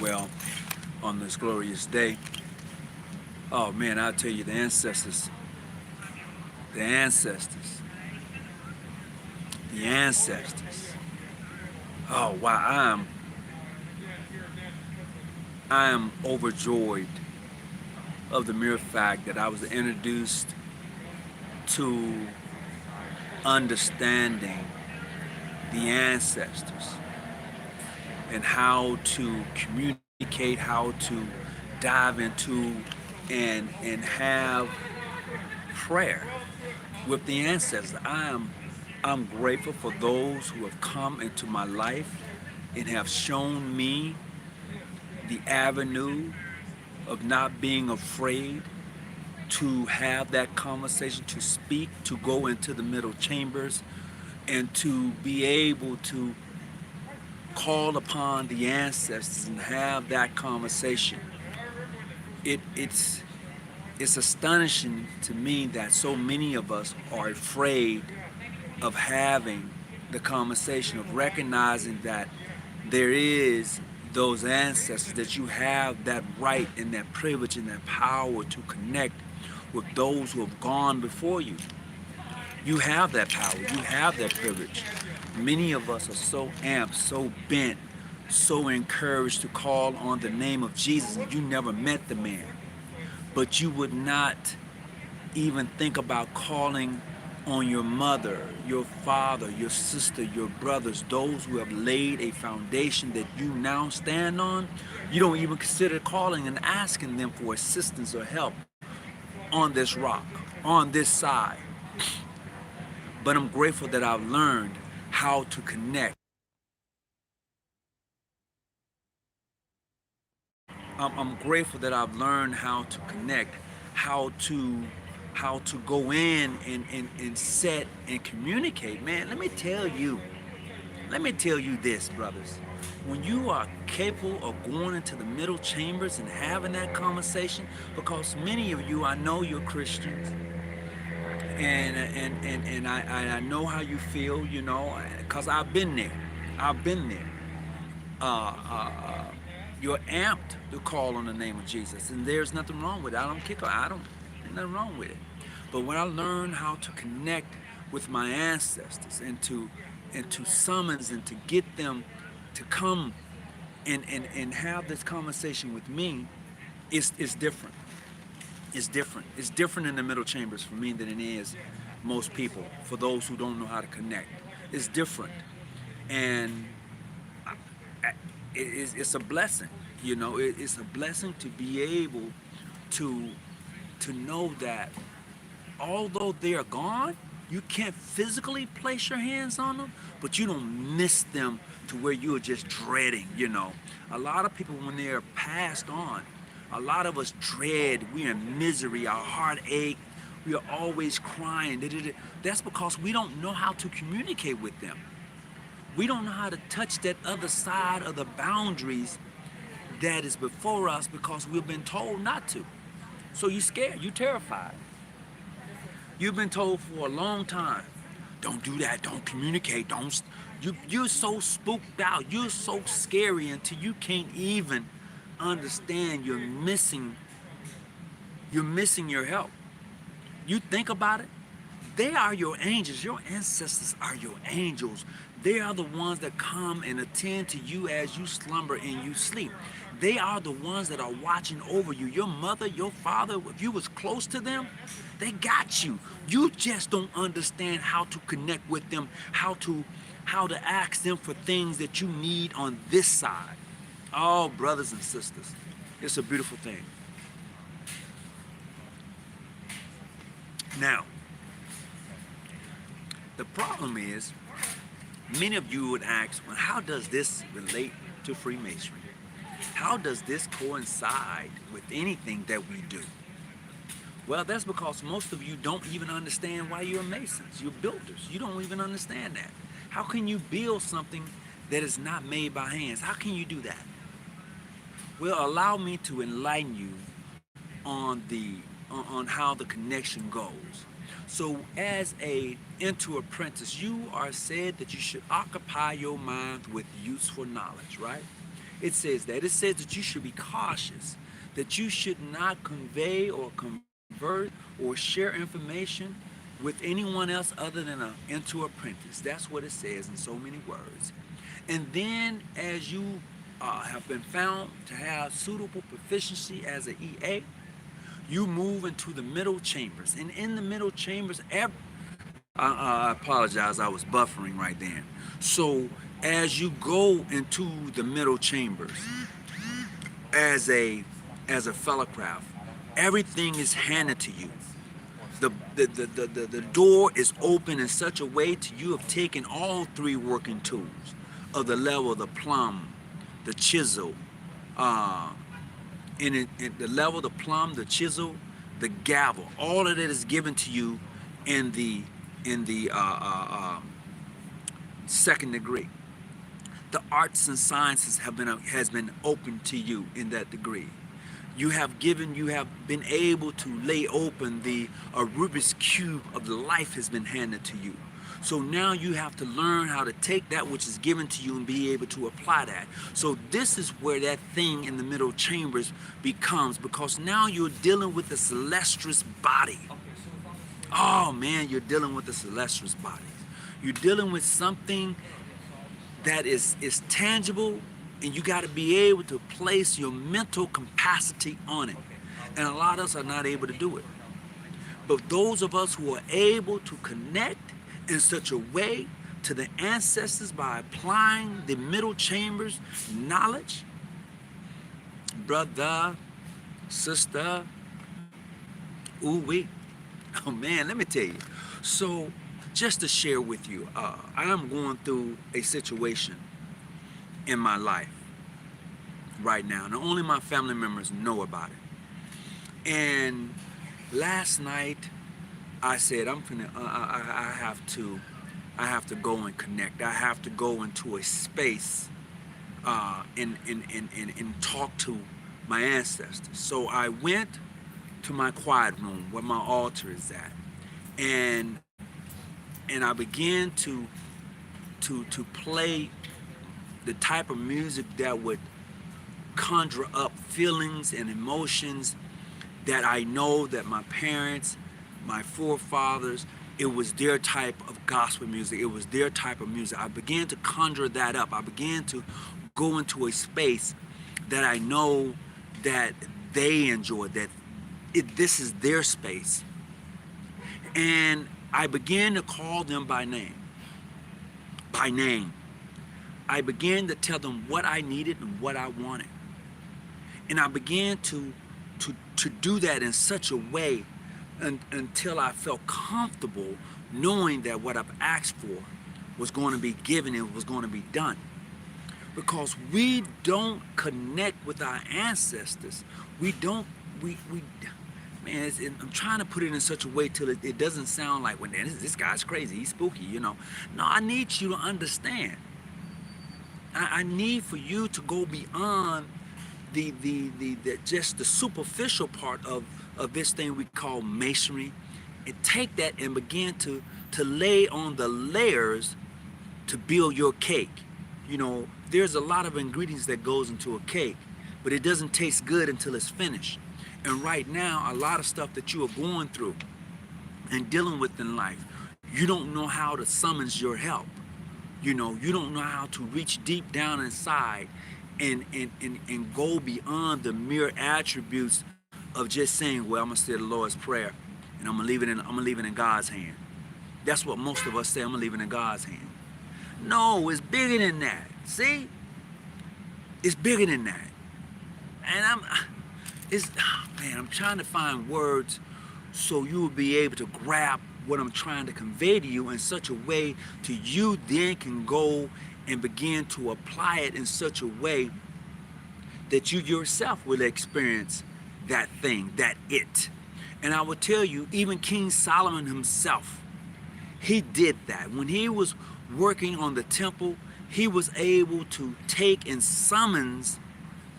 well on this glorious day. Oh man, I'll tell you, the ancestors, the ancestors. Oh wow, I am overjoyed of the mere fact that I was introduced to understanding the ancestors and how to communicate, how to dive into and have prayer with the ancestors. I'm grateful for those who have come into my life and have shown me the avenue of not being afraid to have that conversation, to speak, to go into the middle chambers, and to be able to call upon the ancestors and have that conversation. It's astonishing to me that so many of us are afraid of having the conversation, of recognizing that there is those ancestors, that you have that right and that privilege and that power to connect with those who have gone before you. You have that power, you have that privilege. Many of us are so amped, so bent, so encouraged to call on the name of Jesus, and you never met the man. But you would not even think about calling on your mother, your father, your sister, your brothers, those who have laid a foundation that you now stand on. You don't even consider calling and asking them for assistance or help on this rock, on this side. But I'm grateful that I've learned how to connect. I'm grateful that I've learned how to connect, how to how to go in and set and communicate. Man, let me tell you this, brothers. When you are capable of going into the middle chambers and having that conversation, because many of you, I know you're Christians, and I know how you feel, you know, because I've been there. I've been there. Uh, uh, uh, you're amped to call on the name of Jesus, and there's nothing wrong with it. I don't kick. I don't. There's nothing wrong with it. But when I learned how to connect with my ancestors and to summons and to get them to come and have this conversation with me, it's different. It's different. It's different in the middle chambers for me than it is most people. For those who don't know how to connect, it's different, and it's a blessing. You know, it's a blessing to be able to to know that although they are gone, you can't physically place your hands on them, but you don't miss them to where you are just dreading, you know. A lot of people, when they are passed on, a lot of us dread, we're in misery, our heart ache, we are always crying. That's because we don't know how to communicate with them. We don't know how to touch that other side of the boundaries that is before us because we've been told not to. So you're scared, you're terrified. You've been told for a long time, don't do that, don't communicate, don't. You're so spooked out, you're so scary until you can't even understand you're missing your help. You think about it, they are your angels. Your ancestors are your angels. They are the ones that come and attend to you as you slumber and you sleep. They are the ones that are watching over you. Your mother, your father, if you was close to them, they got you. You just don't understand how to connect with them, how to ask them for things that you need on this side. Oh, brothers and sisters, it's a beautiful thing. Now, the problem is, many of you would ask, well, how does this relate to Freemasonry? How does this coincide with anything that we do? Well, that's because most of you don't even understand why you're Masons. You're builders. You don't even understand that. How can you build something that is not made by hands? How can you do that? Well, allow me to enlighten you on how the connection goes. So as a into apprentice, you are said that you should occupy your mind with useful knowledge, right? It says that. It says that you should be cautious, that you should not convey or convert or share information with anyone else other than an into apprentice. That's what it says in so many words. And then as you have been found to have suitable proficiency as an EA, you move into the middle chambers. And in the middle chambers, I apologize, I was buffering right then. So as you go into the middle chambers as a fellow craft, everything is handed to you. The door is open in such a way to you have taken all three working tools of the level, the plumb, the chisel, in the level, the plumb, the chisel, the gavel. All of that is given to you in the second degree. The arts and sciences has been open to you in that degree. You have been able to lay open a Rubik's Cube of the life has been handed to you. So now you have to learn how to take that which is given to you and be able to apply that. So this is where that thing in the middle chambers becomes, because now you're dealing with the celestial body. Oh man, you're dealing with the celestial body. You're dealing with something that is tangible, and you got to be able to place your mental capacity on it. And a lot of us are not able to do it. But those of us who are able to connect in such a way to the ancestors by applying the middle chambers knowledge, brother, sister, ooh wee. Oh man, let me tell you. So just to share with you, I am going through a situation in my life right now, and only my family members know about it. And last night I said I have to go and connect. I have to go into a space and talk to my ancestors. So I went to my quiet room where my altar is at, and I began to play the type of music that would conjure up feelings and emotions that I know that my parents, my forefathers, it was their type of gospel music. It was their type of music. I began to conjure that up. I began to go into a space that I know that they enjoy, that this is their space. And I began to call them by name. By name. I began to tell them what I needed and what I wanted. And I began to do that in such a way until I felt comfortable knowing that what I've asked for was going to be given and was going to be done. Because we don't connect with our ancestors. Man, I'm trying to put it in such a way till it doesn't sound like, well, this guy's crazy, he's spooky, you know. No, I need you to understand. I need for you to go beyond the just the superficial part of this thing we call masonry, and take that and begin to lay on the layers to build your cake. You know, there's a lot of ingredients that goes into a cake, but it doesn't taste good until it's finished. And right now, a lot of stuff that you are going through and dealing with in life, you don't know how to summons your help. You know, you don't know how to reach deep down inside and go beyond the mere attributes of just saying, well, I'm gonna say the Lord's Prayer and I'm gonna leave it in God's hand. That's what most of us say, I'm gonna leave it in God's hand. No, it's bigger than that. See? It's bigger than that. And I'm trying to find words so you will be able to grab what I'm trying to convey to you in such a way to you then can go and begin to apply it in such a way that you yourself will experience that thing, that it. And I will tell you, even King Solomon himself, he did that. When he was working on the temple, he was able to take and summons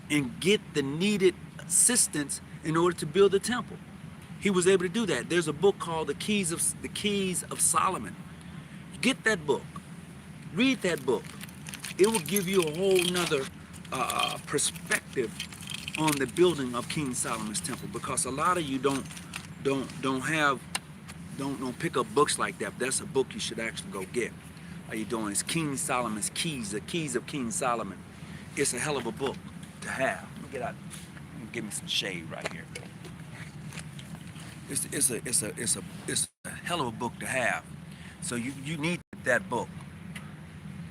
and get the needed assistance in order to build the temple. He was able to do that. There's a book called The Keys of Solomon. Get that book. Read that book. It will give you a whole nother perspective on the building of King Solomon's temple, because a lot of you don't pick up books like that. That's a book you should actually go get. How you doing? It's King Solomon's Keys, the Keys of King Solomon. It's a hell of a book to have. Let me get out. Give me some shade right here. It's a hell of a book to have. So you need that book.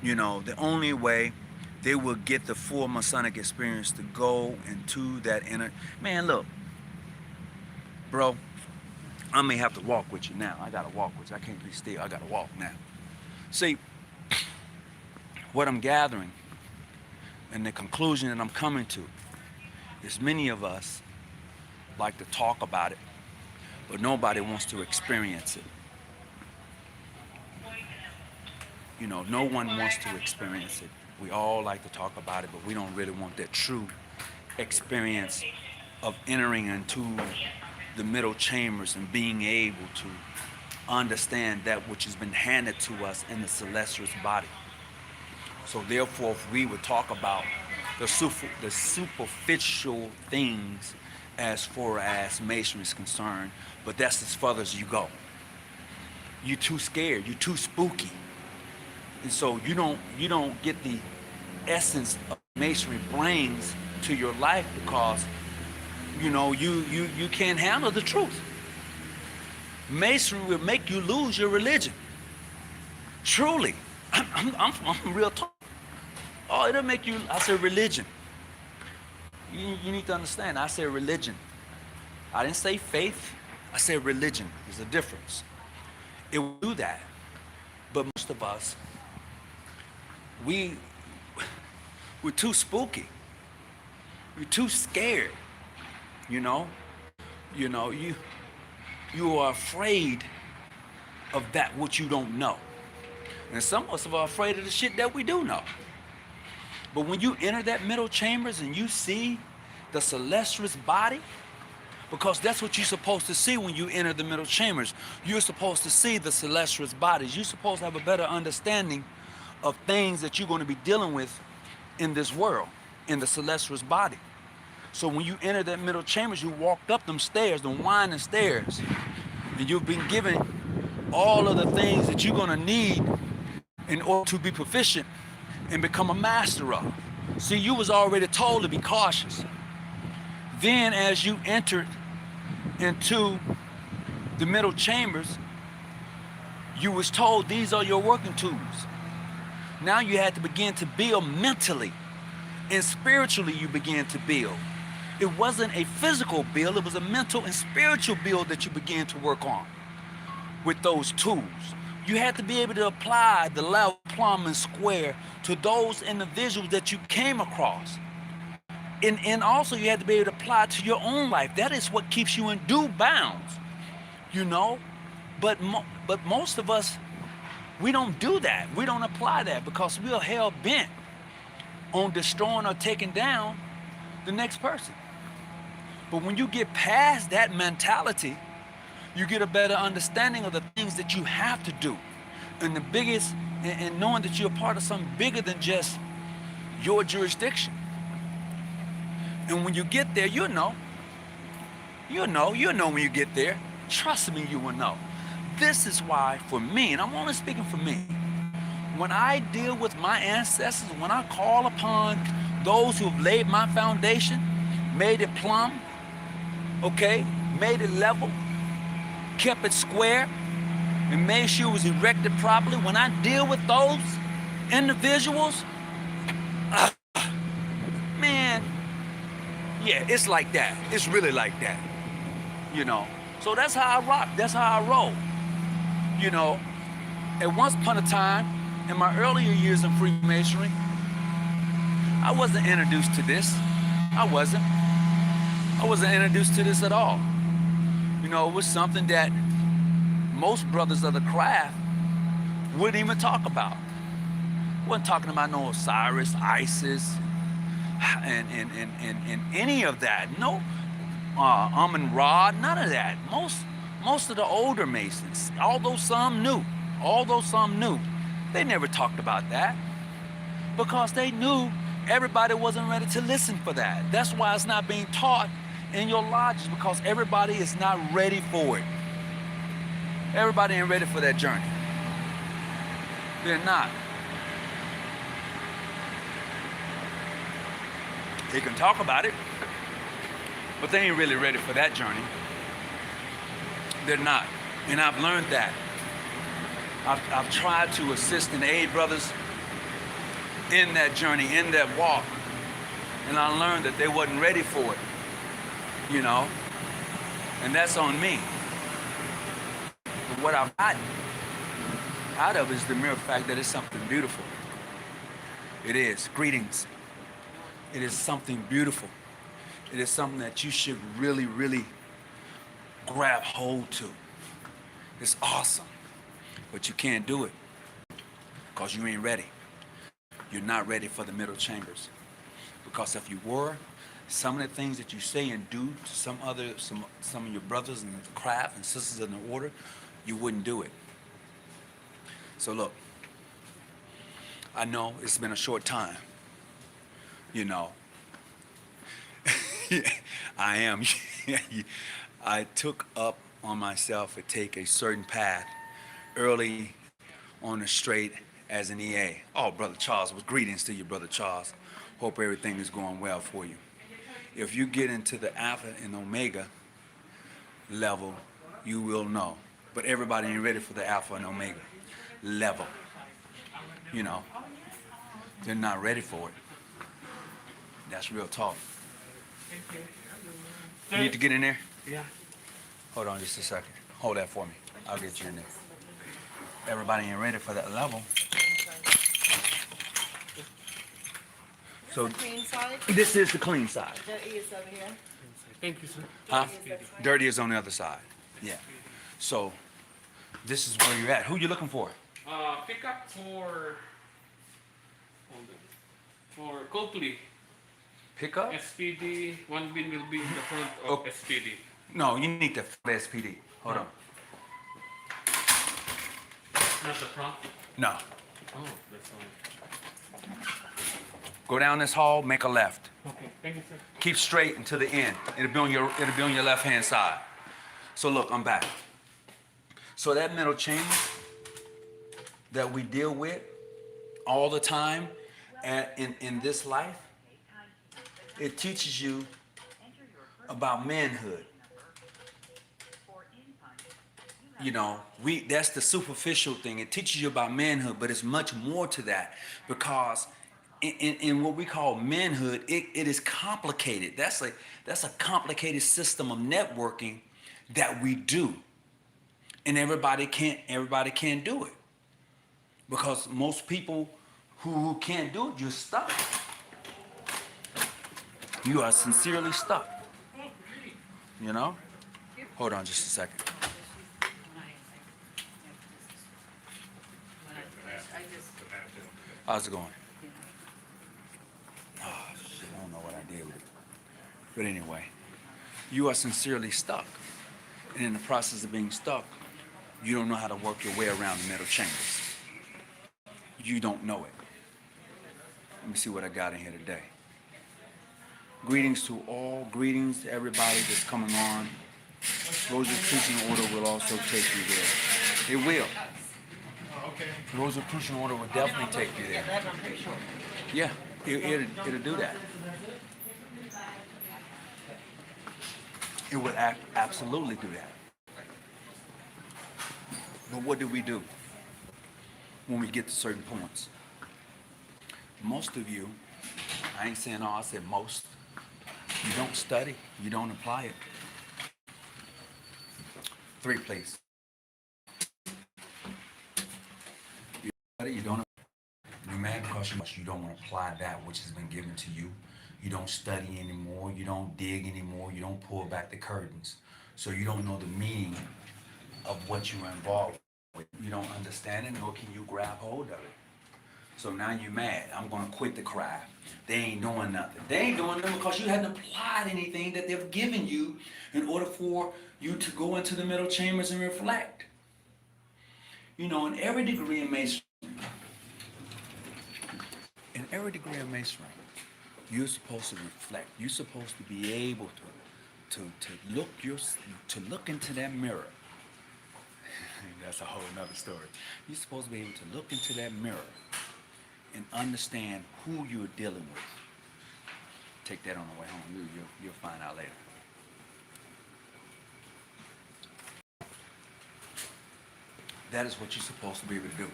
You know, the only way they will get the full Masonic experience to go into that inner. Man, look, bro, I may have to walk with you now. I gotta walk with you. I can't be still. I gotta walk now. See, what I'm gathering and the conclusion that I'm coming to is many of us like to talk about it, but nobody wants to experience it. You know, no one wants to experience it. We all like to talk about it, but we don't really want that true experience of entering into the middle chambers and being able to understand that which has been handed to us in the celestial body. So therefore, if we would talk about the superficial things as far as Masonry is concerned, but that's as far as you go. You're too scared, you're too spooky. And so you don't get the essence of Masonry brings to your life, because you know you can't handle the truth. Masonry will make you lose your religion. Truly, I'm real talk. Oh, it'll make you. I said religion. You need to understand. I said religion. I didn't say faith. I said religion. There's a difference. It will do that, but most of us, we're too spooky. We're too scared. You know, you are afraid of that which you don't know. And some of us are afraid of the shit that we do know. But when you enter that middle chambers and you see the celestial body, because that's what you're supposed to see when you enter the middle chambers. You're supposed to see the celestial bodies. You're supposed to have a better understanding of things that you're going to be dealing with in this world, in the celestial body. So when you enter that middle chambers, you walked up them stairs, them winding stairs, and you've been given all of the things that you're going to need in order to be proficient and become a master of. See, you was already told to be cautious. Then as you entered into the middle chambers, you was told these are your working tools. Now you had to begin to build mentally, and spiritually you began to build. It wasn't a physical build, it was a mental and spiritual build that you began to work on with those tools. You had to be able to apply the level, plumb, and square to those individuals that you came across. And also you had to be able to apply it to your own life. That is what keeps you in due bounds, you know? But most of us, we don't do that. We don't apply that because we are hell-bent on destroying or taking down the next person. But when you get past that mentality, you get a better understanding of the things that you have to do. And the biggest, and knowing that you're part of something bigger than just your jurisdiction. And when you get there, you'll know when you get there. Trust me, you will know. This is why, for me, and I'm only speaking for me, when I deal with my ancestors, when I call upon those who have laid my foundation, made it plumb, okay, made it level, kept it square, and made sure it was erected properly, when I deal with those individuals, man, yeah, it's like that. It's really like that, you know. So that's how I rock. That's how I roll. You know, at once upon a time, in my earlier years in Freemasonry, I wasn't introduced to this. I wasn't introduced to this at all. You know, it was something that most brothers of the craft wouldn't even talk about. Wasn't talking about no Osiris, Isis, and any of that. No, Amun-Ra, none of that. Most of the older Masons, although some knew, they never talked about that because they knew Everybody wasn't ready to listen for that. That's why it's not being taught in your lodges, because everybody is not ready for it. Everybody ain't ready for that journey. They're not. They can talk about it, but they ain't really ready for that journey. They're not. And I've learned that. I've tried to assist and aid brothers in that journey, in that walk. And I learned that they wasn't ready for it, you know? And that's on me. But what I've gotten out of it is the mere fact that it's something beautiful. It is. Greetings. It is something beautiful. It is something that you should really, really grab hold to. It's awesome. But you can't do it because you ain't ready. You're not ready for the middle chambers. Because if you were, some of the things that you say and do to some of your brothers in the craft and sisters in the order, you wouldn't do it. So look, I know it's been a short time, you know. I am. I took up on myself to take a certain path early on the straight as an EA. Oh, Brother Charles, with greetings to you, Brother Charles. Hope everything is going well for you. If you get into the Alpha and Omega level, you will know. But everybody ain't ready for the Alpha and Omega level. You know, they're not ready for it. That's real talk. You need to get in there? Yeah. Hold on just a second. Hold that for me. I'll get you in there. Everybody ain't ready for that level. So Clean side. this is the clean side. Dirty is over here. Thank you, sir. Huh? Dirty is on the other side. Yeah. So this is where you're at. Who you looking for? Pick up for Copley. Pick up? SPD. One bin will be in the front of Okay. SPD. No, you need the SPD. Hold on. Not the front. No. Oh, that's all. Go down this hall, make a left. Okay. Thank you, sir. Keep straight until the end. It'll be on your left hand side. So look, I'm back. So that middle chamber that we deal with all the time in this life, it teaches you about manhood. You know, that's the superficial thing. It teaches you about manhood, but it's much more to that, because in what we call manhood, it is complicated. That's a complicated system of networking that we do, and everybody can't do it, because most people who can't do it, you're stuck. You are sincerely stuck. You know? Hold on just a second. How's it going? Oh, shit, I don't know what I did with it. But anyway, you are sincerely stuck. And in the process of being stuck, you don't know how to work your way around the middle chambers. You don't know it. Let me see what I got in here today. Greetings to all. Greetings to everybody that's coming on. Rosicrucian Order will also take you there. It will. Rosicrucian Order will definitely take you there. Yeah, it'll do that. It would absolutely do that. But what do we do when we get to certain points? Most of you, I ain't saying all, I said most, you don't study, you don't apply it. 3, please. You study, you don't. You're mad because you don't want to apply that which has been given to you. You don't study anymore, you don't dig anymore, you don't pull back the curtains. So you don't know the meaning of what you are involved with. You don't understand it, nor can you grab hold of it. So now you're mad. I'm going to quit the craft. They ain't doing nothing. They ain't doing nothing because you hadn't applied anything that they've given you in order for you to go into the middle chambers and reflect. You know, in every degree of masonry, You're supposed to reflect. You're supposed to be able to look into that mirror. That's a whole nother story. You're supposed to be able to look into that mirror and understand who you're dealing with. Take that on the way home. You'll find out later. That is what you're supposed to be able to do.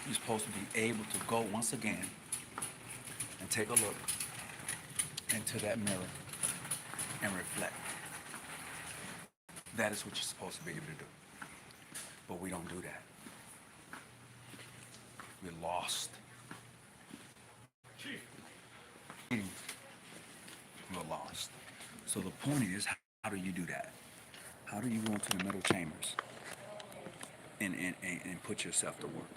You're supposed to be able to go once again and take a look into that mirror and reflect. That is what you're supposed to be able to do. But we don't do that. We're lost. We're lost. So the point is, how do you do that? How do you go into the middle chambers and put yourself to work?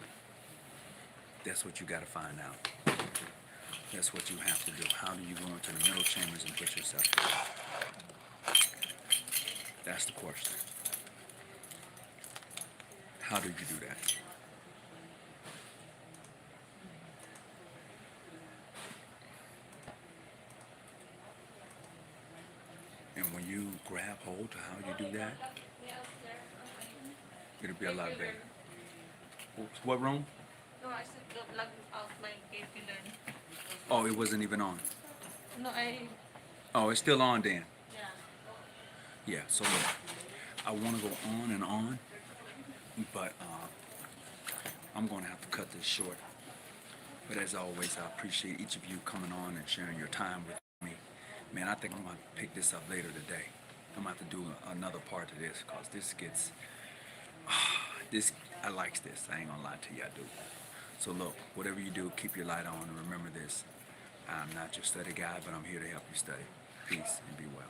That's what you got to find out. That's what you have to do. How do you go into the middle chambers and put yourself to work? That's the question. How do you do that? And when you grab hold to how you do that, it'll be a lot better. Oops, what room? No, I said the log out my caterpillar. Oh, it wasn't even on. No, Oh, it's still on then. yeah. Yeah, so look, I want to go on and on, but I'm going to have to cut this short. But as always, I appreciate each of you coming on and sharing your time with me. Man, I think I'm going to pick this up later today. I'm going to have to do another part of this because this gets, I likes this. I ain't going to lie to you, I do. So look, whatever you do, keep your light on and remember this. I'm not your study guide, but I'm here to help you study. Peace and be well.